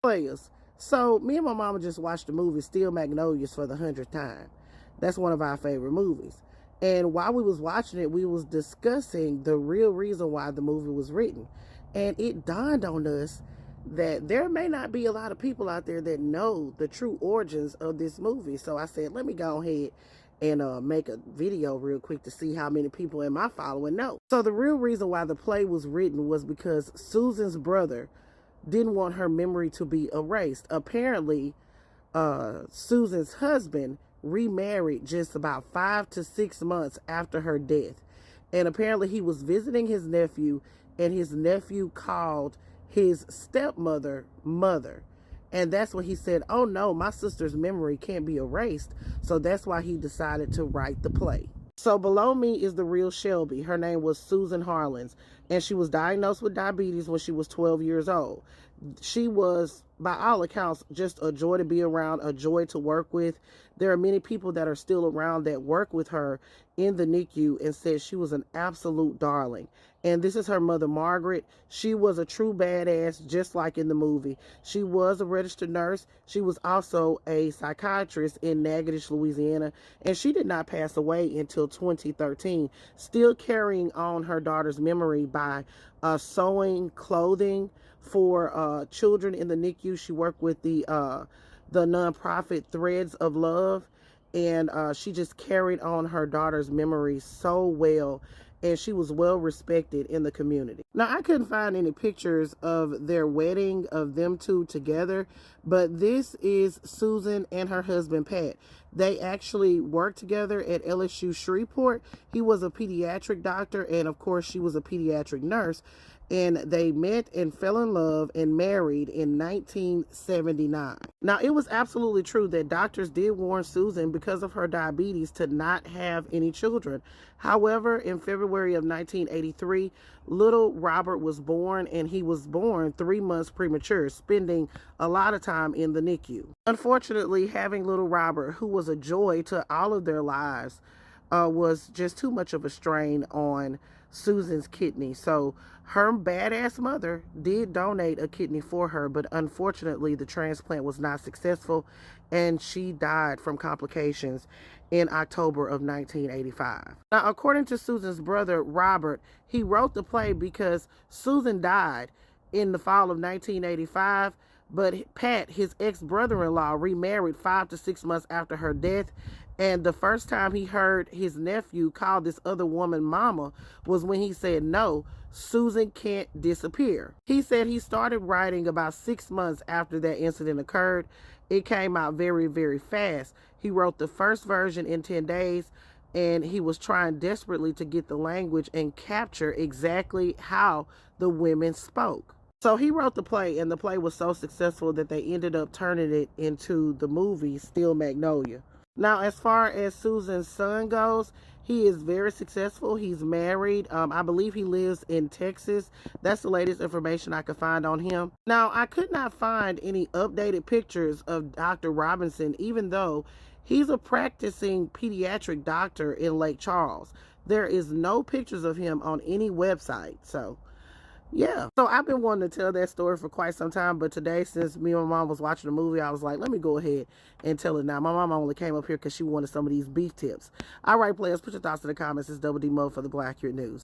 Players. So me and my mama just watched the movie Steel Magnolias for the 100th time. That's one of our favorite movies. And while we was watching it, we was discussing the real reason why the movie was written. And it dawned on us that there may not be a lot of people out there that know the true origins of this movie. So I said, let me go ahead and make a video real quick to see how many people in my following know. So the real reason why the play was written was because Susan's brother didn't want her memory to be erased. Apparently, Susan's husband remarried just about 5 to 6 months after her death. And apparently he was visiting his nephew, and his nephew called his stepmother mother. And that's when he said, oh no, my sister's memory can't be erased. So that's why he decided to write the play. So below me is the real Shelby. Her name was Susan Harlins, and she was diagnosed with diabetes when she was 12 years old. She was, by all accounts, just a joy to be around, a joy to work with. There are many people that are still around that work with her in the NICU and said she was an absolute darling. And this is her mother, Margaret. She was a true badass, just like in the movie. She was a registered nurse. She was also a psychiatrist in Natchitoches, Louisiana, and she did not pass away until 2013, still carrying on her daughter's memory by sewing clothing for children in the NICU. She worked with the nonprofit Threads of Love, and she just carried on her daughter's memory so well, and she was well respected in the community. Now, I couldn't find any pictures of their wedding, of them two together, but this is Susan and her husband, Pat. They actually worked together at LSU Shreveport. He was a pediatric doctor, and of course, she was a pediatric nurse. And they met and fell in love and married in 1979. Now, it was absolutely true that doctors did warn Susan, because of her diabetes, to not have any children. However, in February of 1983, little Robert was born, and he was born 3 months premature, spending a lot of time in the NICU. Unfortunately, having little Robert, who was a joy to all of their lives, was just too much of a strain on Susan's kidney. So her badass mother did donate a kidney for her, but unfortunately the transplant was not successful, and she died from complications in October of 1985. Now, according to Susan's brother, Robert, he wrote the play because Susan died in the fall of 1985, but Pat, his ex-brother-in-law, remarried 5 to 6 months after her death. And the first time he heard his nephew call this other woman mama was when he said, no, Susan can't disappear. He said he started writing about 6 months after that incident occurred. It came out very, very fast. He wrote the first version in 10 days, and he was trying desperately to get the language and capture exactly how the women spoke. So he wrote the play, and the play was so successful that they ended up turning it into the movie Steel Magnolia. Now, as far as Susan's son goes, he is very successful. He's married. I believe he lives in Texas. That's the latest information I could find on him. Now, I could not find any updated pictures of Dr. Robinson, even though he's a practicing pediatric doctor in Lake Charles. There is no pictures of him on any website. So, yeah. So I've been wanting to tell that story for quite some time, but today, since me and my mom was watching the movie, I was like, let me go ahead and tell it now. My mom only came up here because she wanted some of these beef tips. All right, players, put your thoughts in the comments. It's Double D Mo for the Black Accurate News.